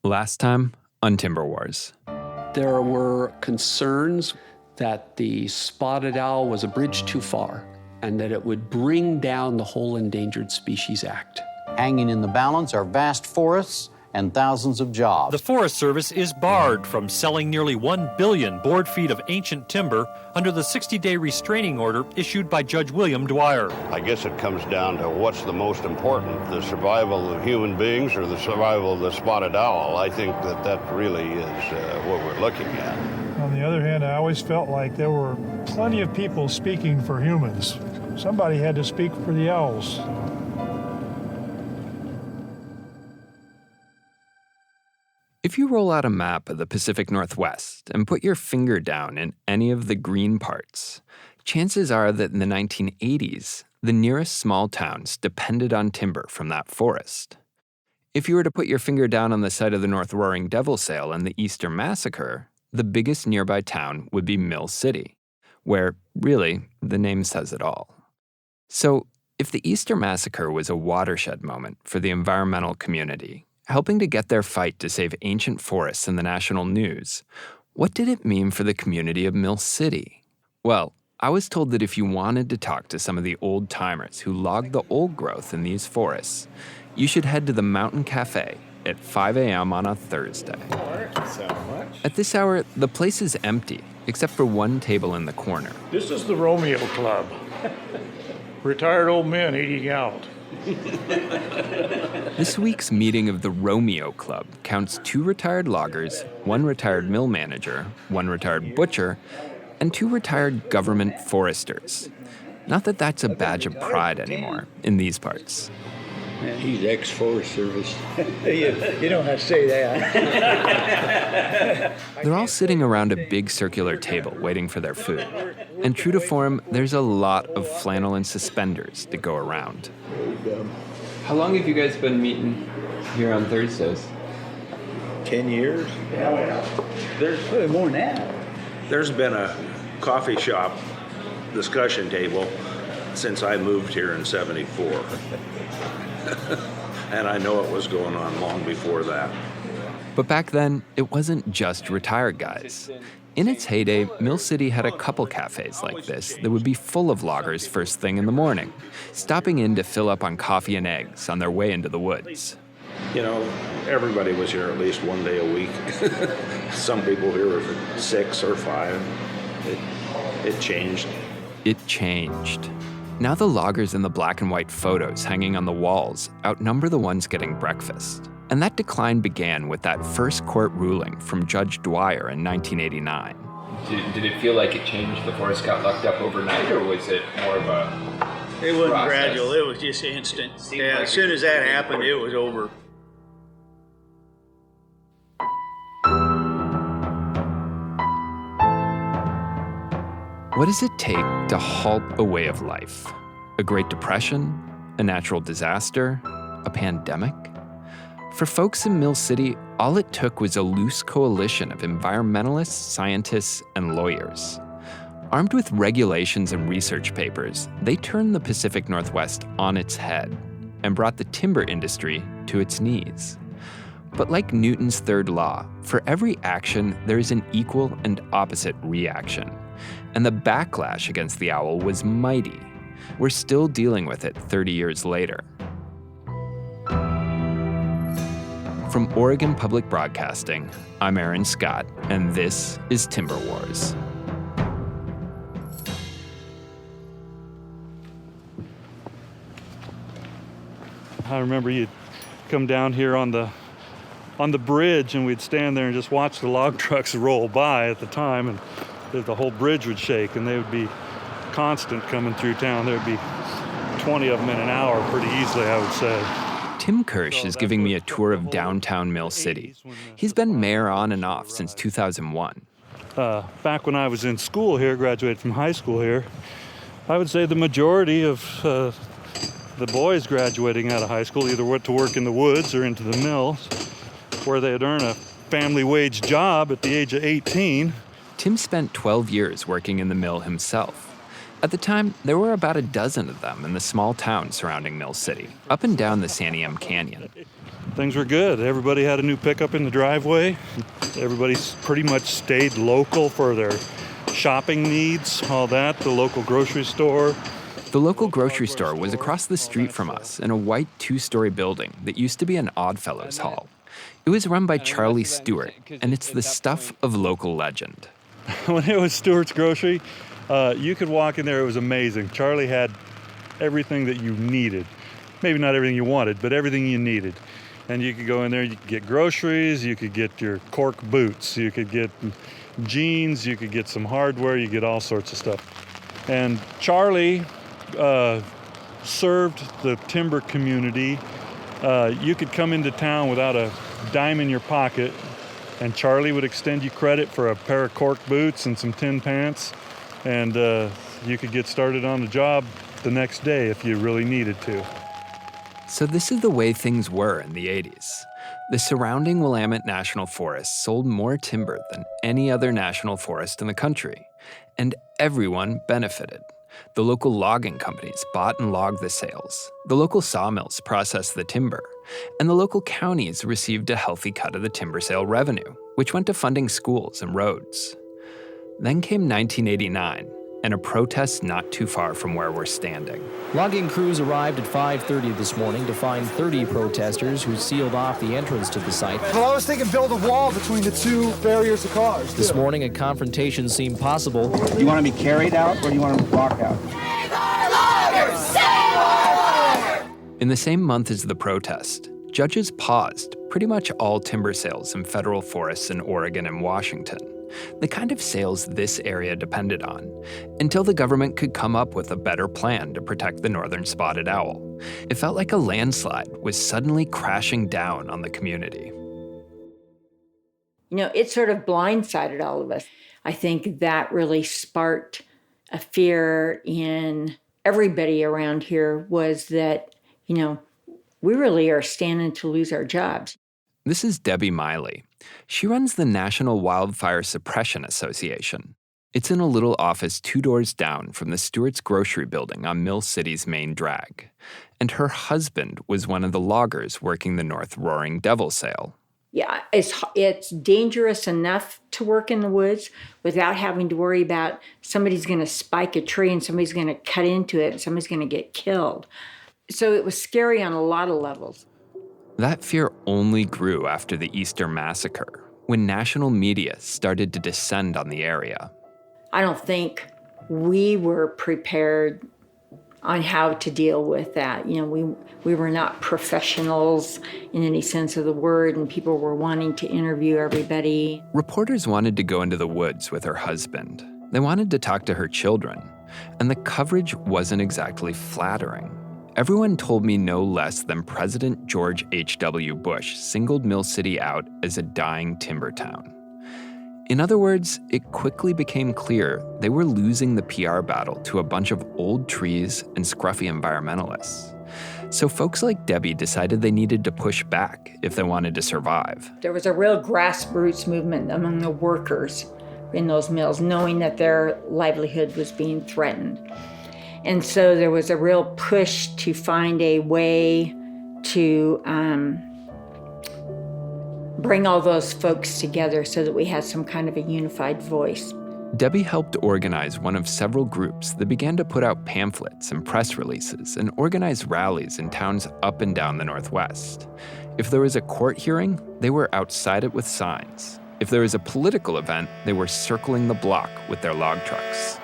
Last time on Timber Wars. There were concerns that the spotted owl was a bridge too far and that it would bring down the whole Endangered Species Act. Hanging in the balance are vast forests and thousands of jobs. The Forest Service is barred from selling nearly 1 billion board feet of ancient timber under the 60-day restraining order issued by Judge William Dwyer. I guess it comes down to what's the most important, the survival of human beings or the survival of the spotted owl. I think that really is what we're looking at. On the other hand, I always felt like there were plenty of people speaking for humans. Somebody had to speak for the owls. If you roll out a map of the Pacific Northwest and put your finger down in any of the green parts, chances are that in the 1980s, the nearest small towns depended on timber from that forest. If you were to put your finger down on the site of the North Roaring Devil Sale and the Easter Massacre, the biggest nearby town would be Mill City, where, really, the name says it all. So, if the Easter Massacre was a watershed moment for the environmental community, helping to get their fight to save ancient forests in the national news, what did it mean for the community of Mill City? Well, I was told that if you wanted to talk to some of the old-timers who logged the old growth in these forests, you should head to the Mountain Cafe at 5 a.m. on a Thursday. At this hour, the place is empty, except for one table in the corner. This is the Romeo Club. Retired old men eating out. This week's meeting of the Romeo Club counts 2 retired loggers, 1 retired mill manager, 1 retired butcher, and 2 retired government foresters. Not that that's a badge of pride anymore in these parts. Man, he's ex-Forest Service. You don't have to say that. They're all sitting around a big circular table waiting for their food. And true to form, there's a lot of flannel and suspenders to go around. How long have you guys been meeting here on Thursdays? 10 years? There's probably more than that. There's been a coffee shop discussion table since I moved here in '74. And I know it was going on long before that. But back then, it wasn't just retired guys. In its heyday, Mill City had a couple cafes like this that would be full of loggers first thing in the morning, stopping in to fill up on coffee and eggs on their way into the woods. You know, everybody was here at least one day a week. Some people here were for 6 or 5. It changed. It changed. Now the loggers in the black and white photos hanging on the walls outnumber the ones getting breakfast. And that decline began with that first court ruling from Judge Dwyer in 1989. Did it feel like it changed? The forest got locked up overnight, or was it more of a It wasn't process? gradual, it was just instant. Yeah, as soon as that happened, it was over. What does it take to halt a way of life? A Great Depression? A natural disaster? A pandemic? For folks in Mill City, all it took was a loose coalition of environmentalists, scientists, and lawyers. Armed with regulations and research papers, they turned the Pacific Northwest on its head and brought the timber industry to its knees. But like Newton's third law, for every action, there is an equal and opposite reaction. And the backlash against the owl was mighty. We're still dealing with it 30 years later. From Oregon Public Broadcasting, I'm Aaron Scott, and this is Timber Wars. I remember you'd come down here on the bridge and we'd stand there and just watch the log trucks roll by at the time, and the whole bridge would shake, and they would be constant coming through town. There'd be 20 of them in an hour pretty easily, I would say. Tim Kirsch is giving me a tour of downtown Mill City. He's been mayor on and off since 2001. Back when I was in school here, graduated from high school here, I would say the majority of the boys graduating out of high school either went to work in the woods or into the mills, where they'd earn a family wage job at the age of 18. Tim spent 12 years working in the mill himself. At the time, there were about a dozen of them in the small town surrounding Mill City, up and down the Santiam Canyon. things were good. Everybody had a new pickup in the driveway. Everybody pretty much stayed local for their shopping needs, all that, the local grocery store. The local grocery store was across the street from us in a white 2-story building that used to be an Oddfellows hall. It was run by Charlie Stewart, and it's the stuff of local legend. When it was Stewart's Grocery, you could walk in there, it was amazing. Charlie had everything that you needed. Maybe not everything you wanted, but everything you needed. And you could go in there, you could get groceries, you could get your cork boots, you could get jeans, you could get some hardware, you get all sorts of stuff. And Charlie served the timber community. You could come into town without a dime in your pocket, and Charlie would extend you credit for a pair of cork boots and some tin pants, and you could get started on the job the next day if you really needed to. So this is the way things were in the 80s. The surrounding Willamette National Forest sold more timber than any other national forest in the country, and everyone benefited. The local logging companies bought and logged the sales. The local sawmills processed the timber. And the local counties received a healthy cut of the timber sale revenue, which went to funding schools and roads. Then came 1989, and a protest not too far from where we're standing. Logging crews arrived at 5:30 this morning to find 30 protesters who sealed off the entrance to the site. Well, I was thinking build a wall between the two barriers of cars. This morning, a confrontation seemed possible. Do you want to be carried out or do you want to walk out? Save our loggers! Save our loggers! In the same month as the protest, judges paused pretty much all timber sales in federal forests in Oregon and Washington, the kind of sales this area depended on, until the government could come up with a better plan to protect the northern spotted owl. It felt like a landslide was suddenly crashing down on the community. You know, it sort of blindsided all of us. I think that really sparked a fear in everybody around here, was that, you know, we really are standing to lose our jobs. This is Debbie Miley. She runs the National Wildfire Suppression Association. It's in a little office 2 doors down from the Stewart's Grocery building on Mill City's main drag. And her husband was one of the loggers working the North Roaring Devil sale. Yeah, it's dangerous enough to work in the woods without having to worry about somebody's going to spike a tree and somebody's going to cut into it and somebody's going to get killed. So it was scary on a lot of levels. That fear only grew after the Easter massacre, when national media started to descend on the area. I don't think we were prepared on how to deal with that. You know, we were not professionals in any sense of the word, and people were wanting to interview everybody. Reporters wanted to go into the woods with her husband. They wanted to talk to her children, and the coverage wasn't exactly flattering. Everyone told me no less than President George H.W. Bush singled Mill City out as a dying timber town. In other words, it quickly became clear they were losing the PR battle to a bunch of old trees and scruffy environmentalists. So folks like Debbie decided they needed to push back if they wanted to survive. There was a real grassroots movement among the workers in those mills, knowing that their livelihood was being threatened. And so there was a real push to find a way to bring all those folks together so that we had some kind of a unified voice. Debbie helped organize one of several groups that began to put out pamphlets and press releases and organize rallies in towns up and down the Northwest. If there was a court hearing, they were outside it with signs. If there was a political event, they were circling the block with their log trucks.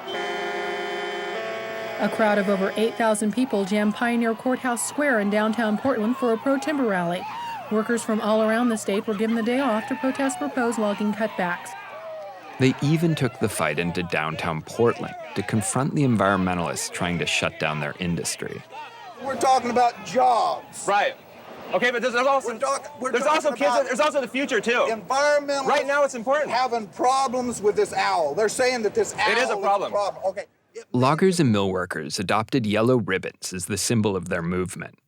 A crowd of over 8,000 people jammed Pioneer Courthouse Square in downtown Portland for a pro-timber rally. Workers from all around the state were given the day off to protest proposed logging cutbacks. They even took the fight into downtown Portland to confront the environmentalists trying to shut down their industry. We're talking about jobs. Right. Okay, but there's also kids. There's also the future too. Environmentalists. Right now, it's important. Having problems with this owl. They're saying that this owl is a problem. Okay. Loggers and mill workers adopted yellow ribbons as the symbol of their movement,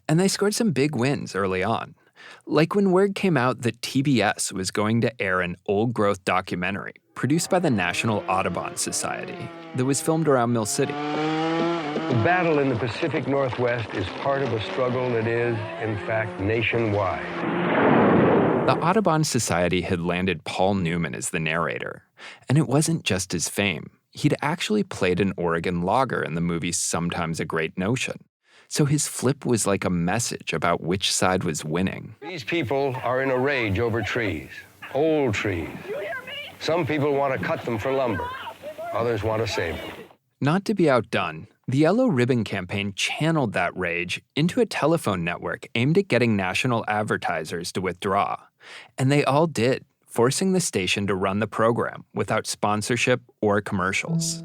and they scored some big wins early on. Like when word came out that TBS was going to air an old-growth documentary produced by the National Audubon Society that was filmed around Mill City. The battle in the Pacific Northwest is part of a struggle that is, in fact, nationwide. The Audubon Society had landed Paul Newman as the narrator, and it wasn't just his fame. He'd actually played an Oregon logger in the movie Sometimes a Great Notion. So his flip was like a message about which side was winning. These people are in a rage over trees, old trees. Some people want to cut them for lumber. Others want to save them. Not to be outdone, the Yellow Ribbon Campaign channeled that rage into a telephone network aimed at getting national advertisers to withdraw. And they all did, forcing the station to run the program without sponsorship or commercials.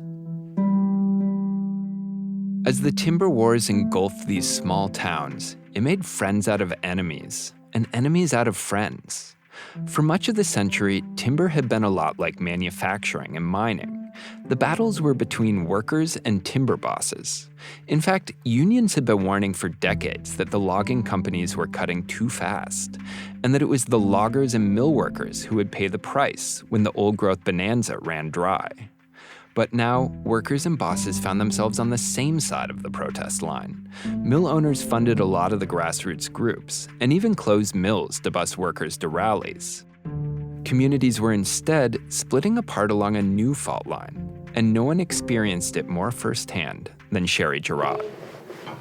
As the timber wars engulfed these small towns, it made friends out of enemies and enemies out of friends. For much of the century, timber had been a lot like manufacturing and mining. The battles were between workers and timber bosses. In fact, unions had been warning for decades that the logging companies were cutting too fast, and that it was the loggers and mill workers who would pay the price when the old-growth bonanza ran dry. But now, workers and bosses found themselves on the same side of the protest line. Mill owners funded a lot of the grassroots groups, and even closed mills to bus workers to rallies. Communities were instead splitting apart along a new fault line, and no one experienced it more firsthand than Sherry Gerard.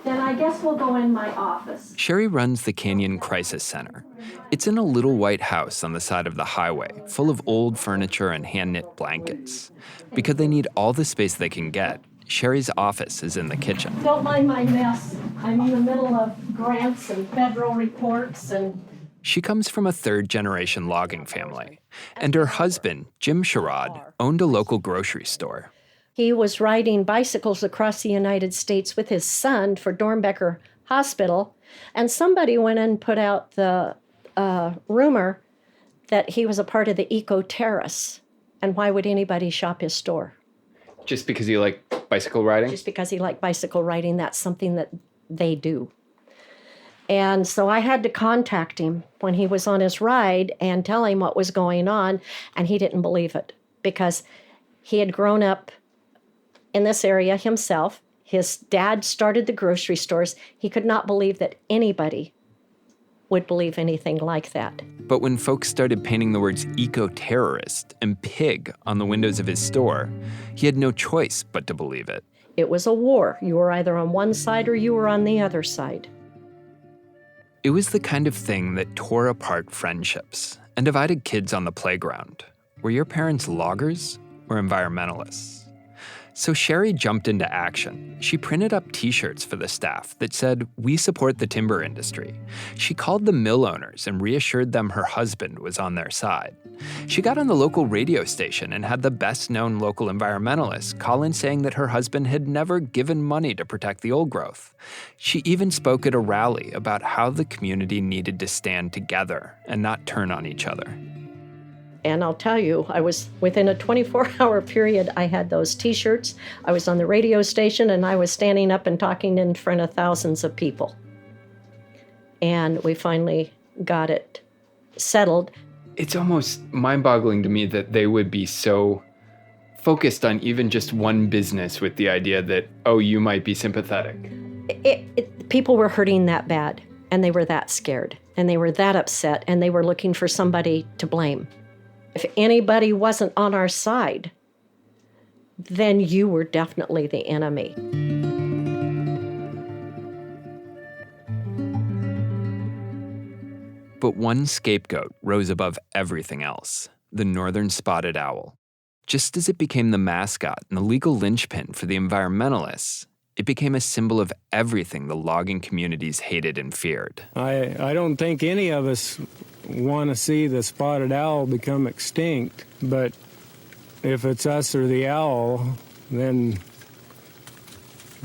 Then I guess we'll go in my office. Sherry runs the Canyon Crisis Center. It's in a little white house on the side of the highway, full of old furniture and hand-knit blankets. Because they need all the space they can get, Sherry's office is in the kitchen. Don't mind my mess. I'm in the middle of grants and federal reports and... She comes from a third-generation logging family, and her husband, Jim Sherrod, owned a local grocery store. He was riding bicycles across the United States with his son for Dornbecker Hospital, and somebody went and put out the rumor that he was a part of the eco-terrorists. And why would anybody shop his store? Just because you like bicycle riding? Just because he liked bicycle riding. That's something that they do. And so I had to contact him when he was on his ride and tell him what was going on, and he didn't believe it because he had grown up in this area himself. His dad started the grocery stores. He could not believe that anybody would believe anything like that. But when folks started painting the words eco-terrorist and pig on the windows of his store, he had no choice but to believe it. It was a war. You were either on one side or you were on the other side. It was the kind of thing that tore apart friendships and divided kids on the playground. Were your parents loggers or environmentalists? So Sherry jumped into action. She printed up t-shirts for the staff that said, "We support the timber industry." She called the mill owners and reassured them her husband was on their side. She got on the local radio station and had the best-known local environmentalist call in saying that her husband had never given money to protect the old growth. She even spoke at a rally about how the community needed to stand together and not turn on each other. And I'll tell you, I was within a 24-hour period, I had those t-shirts, I was on the radio station, and I was standing up and talking in front of thousands of people. And we finally got it settled. It's almost mind-boggling to me that they would be so focused on even just one business with the idea that, oh, you might be sympathetic. People were hurting that bad, and they were that scared, and they were that upset, and they were looking for somebody to blame. If anybody wasn't on our side, then you were definitely the enemy. But one scapegoat rose above everything else, the northern spotted owl. Just as it became the mascot and the legal linchpin for the environmentalists, it became a symbol of everything the logging communities hated and feared. I don't think any of us want to see the spotted owl become extinct, but if it's us or the owl, then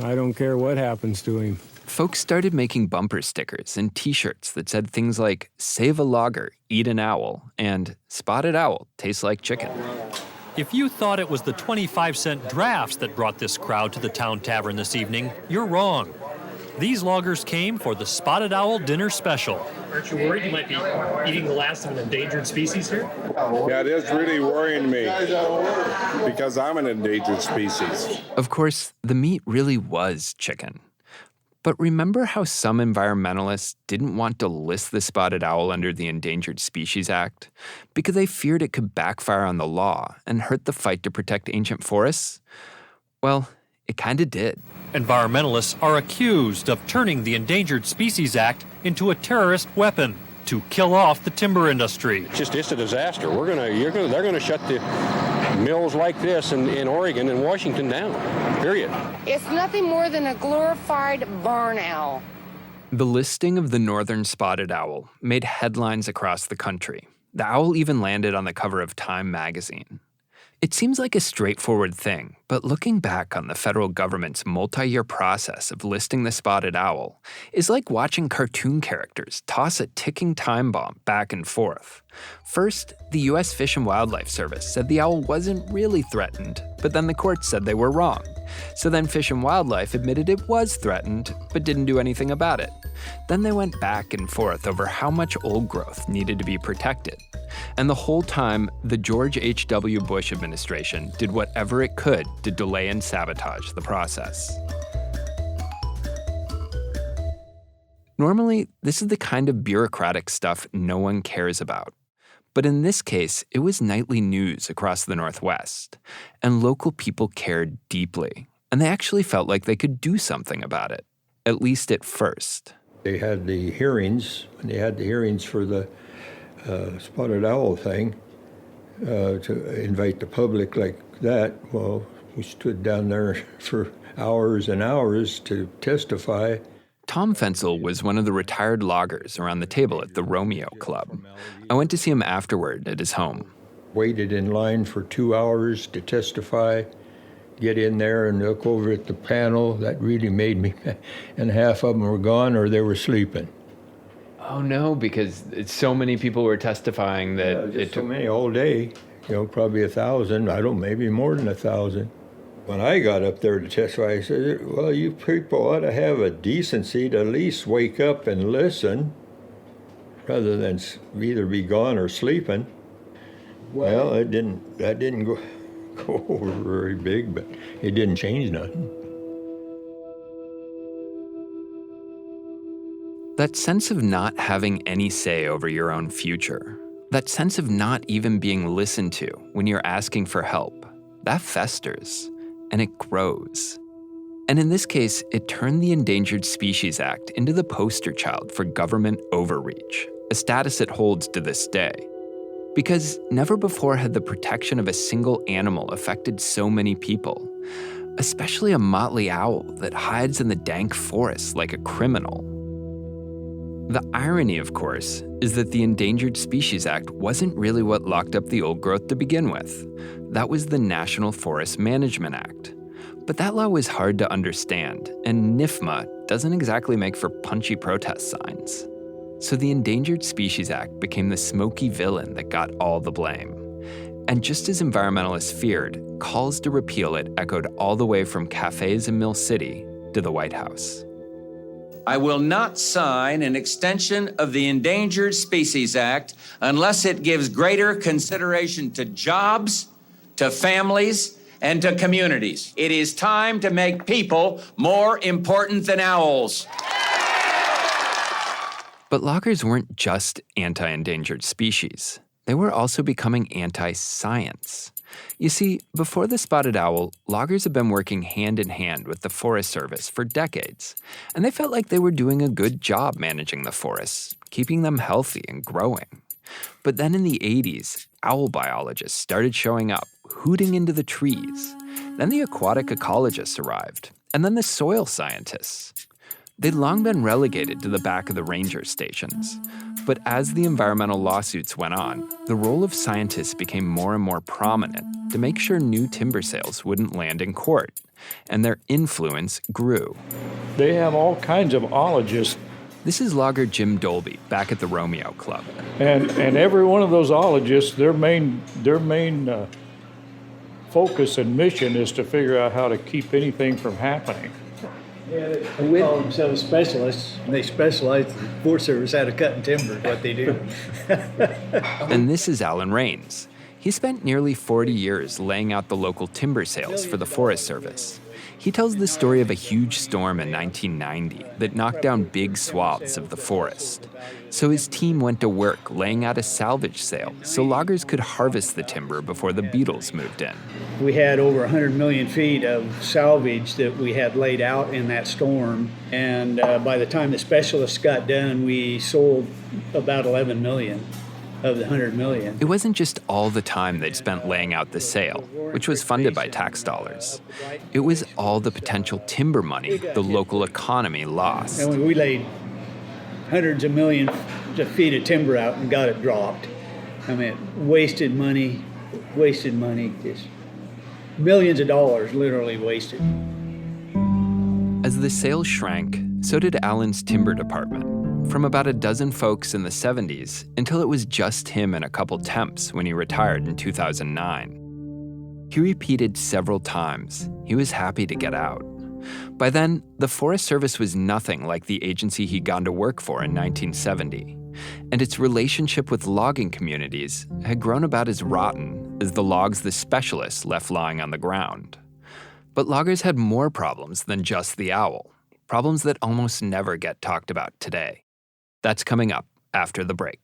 I don't care what happens to him. Folks started making bumper stickers and t-shirts that said things like, "Save a logger, eat an owl," and "Spotted owl tastes like chicken." If you thought it was the 25-cent drafts that brought this crowd to the town tavern this evening, you're wrong. These loggers came for the spotted owl dinner special. Aren't you worried you might be eating the last of an endangered species here? Yeah, it is really worrying me because I'm an endangered species. Of course, the meat really was chicken. But remember how some environmentalists didn't want to list the spotted owl under the Endangered Species Act because they feared it could backfire on the law and hurt the fight to protect ancient forests? Well, it kind of did. Environmentalists are accused of turning the Endangered Species Act into a terrorist weapon to kill off the timber industry. It's a disaster. They're gonna shut the mills like this in Oregon and Washington down, period. It's nothing more than a glorified barn owl. The listing of the northern spotted owl made headlines across the country. The owl even landed on the cover of Time magazine. It seems like a straightforward thing, but looking back on the federal government's multi-year process of listing the spotted owl is like watching cartoon characters toss a ticking time bomb back and forth. First, the U.S. Fish and Wildlife Service said the owl wasn't really threatened, but then the courts said they were wrong. So then Fish and Wildlife admitted it was threatened, but didn't do anything about it. Then they went back and forth over how much old growth needed to be protected. And the whole time, the George H.W. Bush administration did whatever it could to delay and sabotage the process. Normally, this is the kind of bureaucratic stuff no one cares about. But in this case, it was nightly news across the Northwest, and local people cared deeply, and they actually felt like they could do something about it, at least at first. They had the hearings, and they had the hearings for the spotted owl thing to invite the public like that. Well, we stood down there for hours and hours to testify. Tom Fensel was one of the retired loggers around the table at the Romeo Club. I went to see him afterward at his home. Waited in line for 2 hours to testify, get in there and look over at the panel. That really made me, and half of them were gone or they were sleeping. Oh no, because so many people were testifying that it took so many all day, probably 1,000, maybe more than 1,000. When I got up there to testify, I said, well, you people ought to have a decency to at least wake up and listen rather than either be gone or sleeping. Well, that didn't go over very big, but it didn't change nothing. That sense of not having any say over your own future, that sense of not even being listened to when you're asking for help, that festers. And it grows. And in this case, it turned the Endangered Species Act into the poster child for government overreach, a status it holds to this day. Because never before had the protection of a single animal affected so many people, especially a motley owl that hides in the dank forest like a criminal. The irony, of course, is that the Endangered Species Act wasn't really what locked up the old growth to begin with. That was the National Forest Management Act. But that law was hard to understand, and NIFMA doesn't exactly make for punchy protest signs. So the Endangered Species Act became the smoky villain that got all the blame. And just as environmentalists feared, calls to repeal it echoed all the way from cafes in Mill City to the White House. I will not sign an extension of the Endangered Species Act unless it gives greater consideration to jobs, to families, and to communities. It is time to make people more important than owls. But loggers weren't just anti-endangered species. They were also becoming anti-science. You see, before the spotted owl, loggers had been working hand in hand with the Forest Service for decades, and they felt like they were doing a good job managing the forests, keeping them healthy and growing. But then in the 80s, owl biologists started showing up, hooting into the trees. Then the aquatic ecologists arrived, and then the soil scientists. They'd long been relegated to the back of the ranger stations. But as the environmental lawsuits went on, the role of scientists became more and more prominent to make sure new timber sales wouldn't land in court, and their influence grew. They have all kinds of ologists. This is logger Jim Dolby back at the Romeo Club. And every one of those ologists, their main focus and mission is to figure out how to keep anything from happening. They call themselves specialists, and they specialize in the Forest Service out of cutting timber, what they do. And this is Alan Rains. He spent nearly 40 years laying out the local timber sales for the Forest Service. He tells the story of a huge storm in 1990 that knocked down big swaths of the forest. So his team went to work laying out a salvage sale so loggers could harvest the timber before the beetles moved in. We had over 100 million feet of salvage that we had laid out in that storm. And by the time the specialists got done, we sold about 11 million of the 100 million. It wasn't just all the time they'd spent laying out the sale, which was funded by tax dollars. It was all the potential timber money the local economy lost. And we laid hundreds of millions of feet of timber out and got it dropped. I mean, wasted money, just millions of dollars literally wasted. As the sales shrank, so did Alan's timber department. From about a dozen folks in the 70s until it was just him and a couple temps when he retired in 2009. He repeated several times he was happy to get out. By then, the Forest Service was nothing like the agency he'd gone to work for in 1970, and its relationship with logging communities had grown about as rotten as the logs the specialists left lying on the ground. But loggers had more problems than just the owl, problems that almost never get talked about today. That's coming up after the break.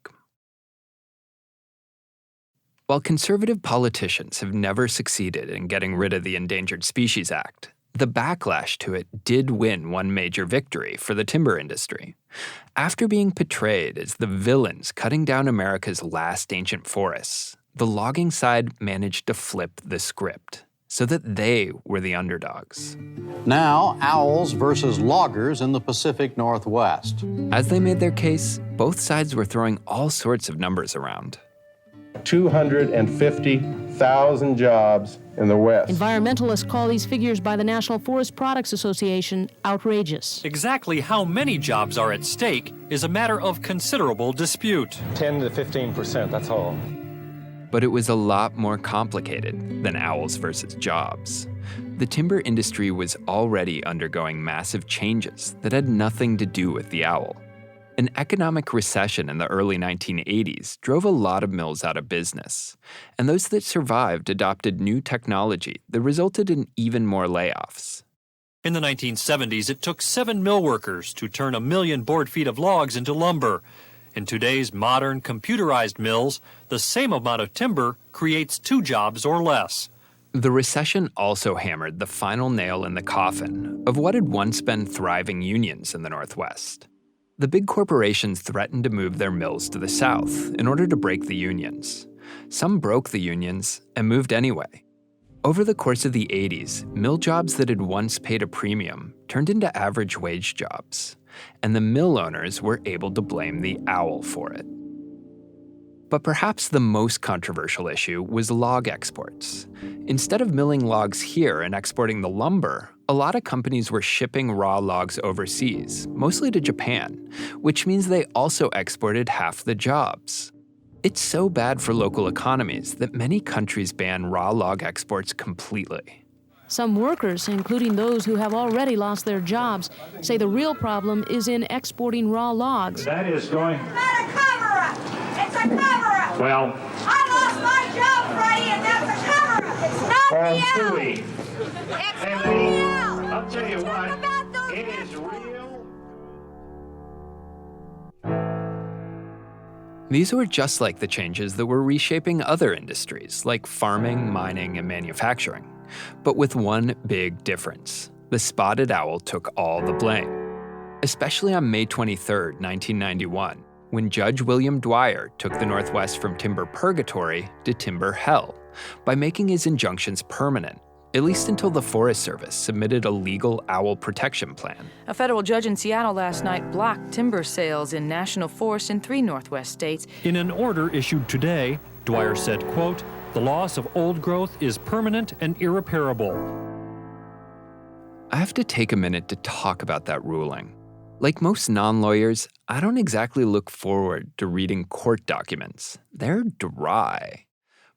While conservative politicians have never succeeded in getting rid of the Endangered Species Act, the backlash to it did win one major victory for the timber industry. After being portrayed as the villains cutting down America's last ancient forests, the logging side managed to flip the script so that they were the underdogs. Now, owls versus loggers in the Pacific Northwest. As they made their case, both sides were throwing all sorts of numbers around. 250,000 jobs in the West. Environmentalists call these figures by the National Forest Products Association outrageous. Exactly how many jobs are at stake is a matter of considerable dispute. 10 to 15%, that's all. But it was a lot more complicated than owls versus jobs. The timber industry was already undergoing massive changes that had nothing to do with the owl. An economic recession in the early 1980s drove a lot of mills out of business, and those that survived adopted new technology that resulted in even more layoffs. In the 1970s, it took 7 mill workers to turn 1 million board feet of logs into lumber. In today's modern, computerized mills, the same amount of timber creates 2 jobs or less. The recession also hammered the final nail in the coffin of what had once been thriving unions in the Northwest. The big corporations threatened to move their mills to the South in order to break the unions. Some broke the unions and moved anyway. Over the course of the 80s, mill jobs that had once paid a premium turned into average wage jobs, and the mill owners were able to blame the owl for it. But perhaps the most controversial issue was log exports. Instead of milling logs here and exporting the lumber, a lot of companies were shipping raw logs overseas, mostly to Japan, which means they also exported half the jobs. It's so bad for local economies that many countries ban raw log exports completely. Some workers, including those who have already lost their jobs, say the real problem is in exporting raw logs. That is going... It's not a cover-up! It's a cover-up! Well... I lost my job, Freddie, and that's a cover-up! It's not the owl! It's not the owl! I'll tell you what, it is real. These were just like the changes that were reshaping other industries, like farming, mining, and manufacturing. But with one big difference. The spotted owl took all the blame. Especially on May 23, 1991, when Judge William Dwyer took the Northwest from timber purgatory to timber hell by making his injunctions permanent, at least until the Forest Service submitted a legal owl protection plan. A federal judge in Seattle last night blocked timber sales in national forests in 3 Northwest states. In an order issued today, Dwyer said, quote, "The loss of old growth is permanent and irreparable." I have to take a minute to talk about that ruling. Like most non-lawyers, I don't exactly look forward to reading court documents. They're dry.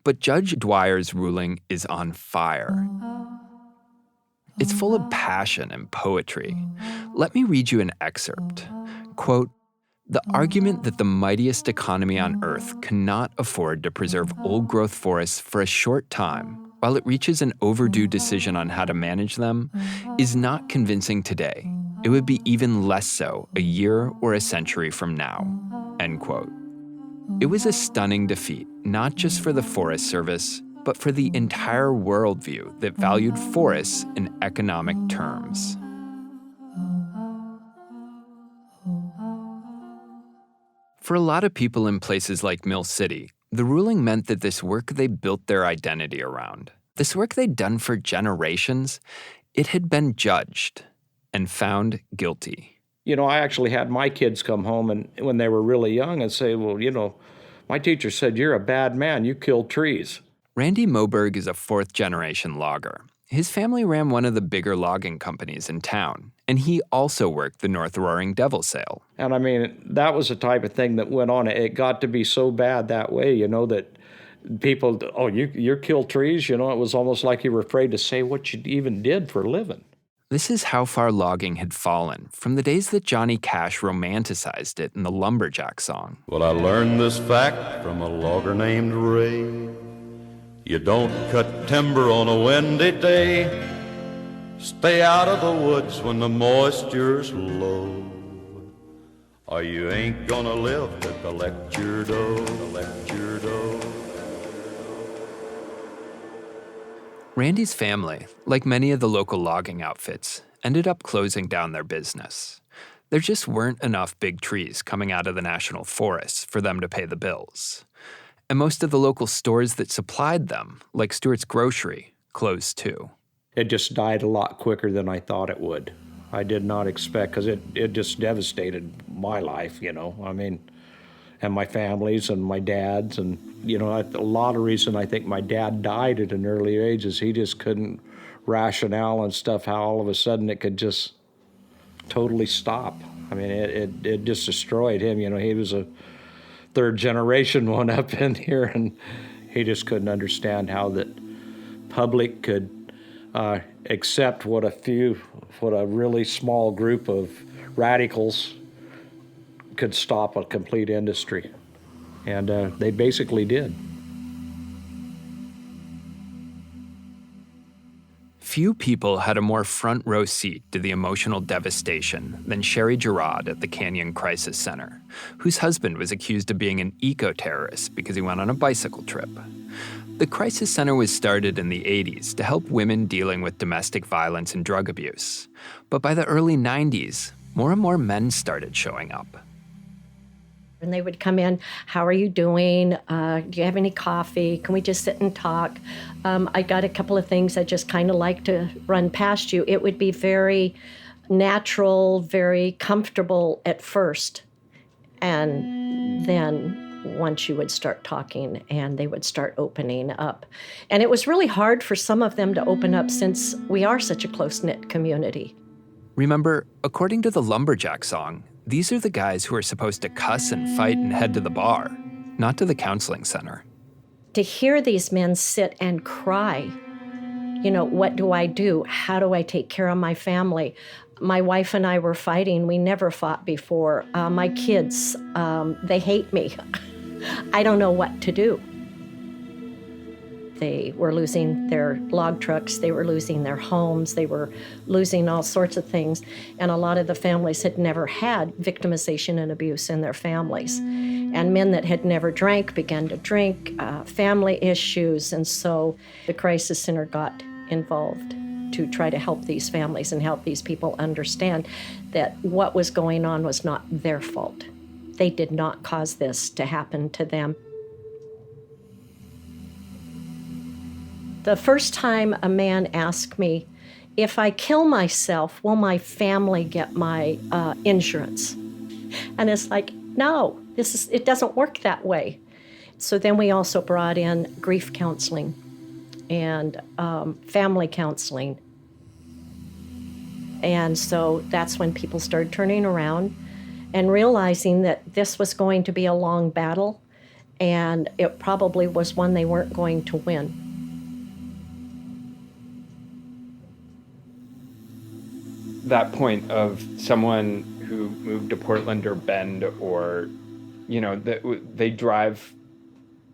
But Judge Dwyer's ruling is on fire. It's full of passion and poetry. Let me read you an excerpt. Quote, "The argument that the mightiest economy on Earth cannot afford to preserve old-growth forests for a short time while it reaches an overdue decision on how to manage them is not convincing today. It would be even less so a year or a century from now." End quote. It was a stunning defeat, not just for the Forest Service, but for the entire worldview that valued forests in economic terms. For a lot of people in places like Mill City, the ruling meant that this work they built their identity around, this work they'd done for generations, it had been judged and found guilty. You know, I actually had my kids come home and when they were really young and say, well, you know, my teacher said, "You're a bad man, you killed trees." Randy Moberg is a fourth-generation logger. His family ran one of the bigger logging companies in town, and he also worked the North Roaring Devil sale. And I mean, that was the type of thing that went on. It got to be so bad that way, you know, that people, oh, you kill trees? You know, it was almost like you were afraid to say what you even did for a living. This is how far logging had fallen from the days that Johnny Cash romanticized it in the Lumberjack song. Well, I learned this fact from a logger named Ray. You don't cut timber on a windy day. Stay out of the woods when the moisture's low, or you ain't gonna live to collect your dough, collect your dough. Randy's family, like many of the local logging outfits, ended up closing down their business. There just weren't enough big trees coming out of the national forests for them to pay the bills. And most of the local stores that supplied them, like Stewart's Grocery, closed too. It just died a lot quicker than I thought it would. I did not expect, because it just devastated my life, you know. I mean, and my family's and my dad's. And, you know, a lot of reason I think my dad died at an early age is he just couldn't rationale and stuff how all of a sudden it could just totally stop. I mean, it just destroyed him. You know, he was a third generation one up in here, and he just couldn't understand how that public could accept what a really small group of radicals could stop a complete industry. And they basically did. Few people had a more front row seat to the emotional devastation than Sherry Gerard at the Canyon Crisis Center, whose husband was accused of being an eco-terrorist because he went on a bicycle trip. The Crisis Center was started in the 80s to help women dealing with domestic violence and drug abuse. But by the early 90s, more and more men started showing up. And they would come in, "How are you doing? Do you have any coffee? Can we just sit and talk? I got a couple of things I just kind of like to run past you." It would be very natural, very comfortable at first. And then once you would start talking and they would start opening up. And it was really hard for some of them to open up since we are such a close-knit community. Remember, according to the Lumberjack song, these are the guys who are supposed to cuss and fight and head to the bar, not to the counseling center. To hear these men sit and cry, you know, what do I do? How do I take care of my family? My wife and I were fighting. We never fought before. My kids, they hate me. I don't know what to do. They were losing their log trucks, they were losing their homes, they were losing all sorts of things. And a lot of the families had never had victimization and abuse in their families. And men that had never drank began to drink, family issues. And so the Crisis Center got involved to try to help these families and help these people understand that what was going on was not their fault. They did not cause this to happen to them. The first time a man asked me, "If I kill myself, will my family get my insurance?" And it's like, no, it doesn't work that way. So then we also brought in grief counseling and family counseling. And so that's when people started turning around and realizing that this was going to be a long battle, and it probably was one they weren't going to win. that point of someone who moved to Portland or Bend, or, they drive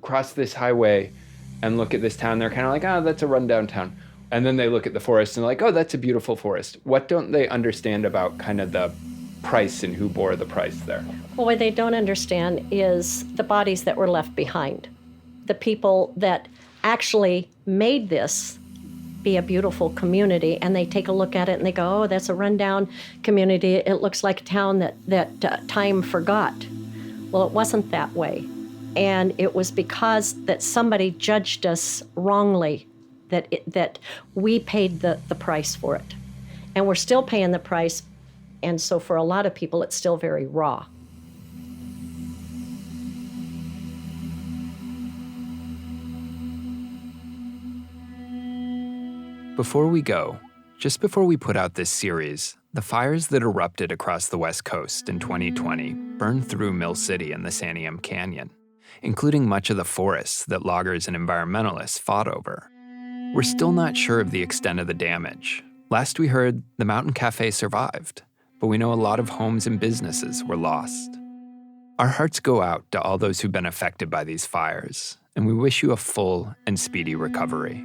across this highway and look at this town. They're kind of like, oh, that's a rundown town. And then they look at the forest and like, oh, that's a beautiful forest. What don't they understand about kind of the price and who bore the price there? Well, what they don't understand is the bodies that were left behind. The people that actually made this be a beautiful community, and they take a look at it and they go, oh, that's a rundown community. It looks like a town that time forgot. Well, it wasn't that way. And it was because that somebody judged us wrongly that we paid the price for it. And we're still paying the price. And so for a lot of people, it's still very raw. Before we go, just before we put out this series, the fires that erupted across the West Coast in 2020 burned through Mill City and the Santiam Canyon, including much of the forests that loggers and environmentalists fought over. We're still not sure of the extent of the damage. Last we heard, the Mountain Cafe survived, but we know a lot of homes and businesses were lost. Our hearts go out to all those who've been affected by these fires, and we wish you a full and speedy recovery.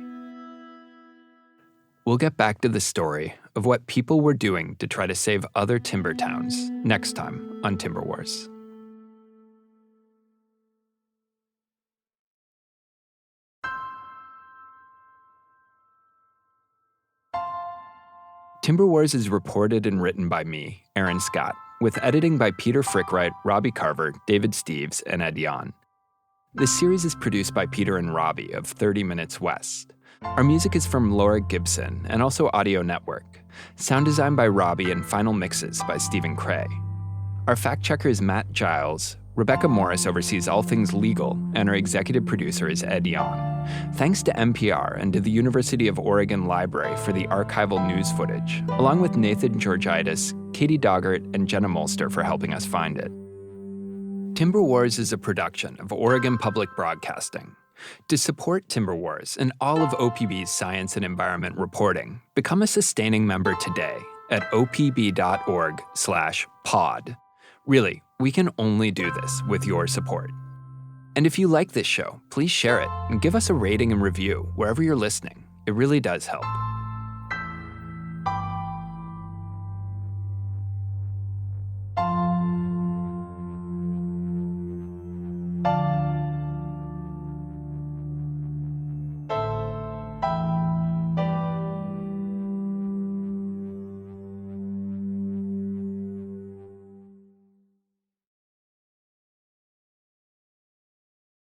We'll get back to the story of what people were doing to try to save other timber towns next time on Timber Wars. Timber Wars is reported and written by me, Aaron Scott, with editing by Peter Frickwright, Robbie Carver, David Steves, and Ed Yon. This series is produced by Peter and Robbie of 30 Minutes West. Our music is from Laura Gibson and also Audio Network. Sound design by Robbie and final mixes by Stephen Cray. Our fact checker is Matt Giles. Rebecca Morris oversees all things legal, and our executive producer is Ed Yon. Thanks to NPR and to the University of Oregon Library for the archival news footage, along with Nathan Georgitis, Katie Doggart, and Jenna Molster for helping us find it. Timber Wars is a production of Oregon Public Broadcasting. To support Timber Wars and all of OPB's science and environment reporting, become a sustaining member today at opb.org/pod. Really, we can only do this with your support. And if you like this show, please share it and give us a rating and review wherever you're listening. It really does help.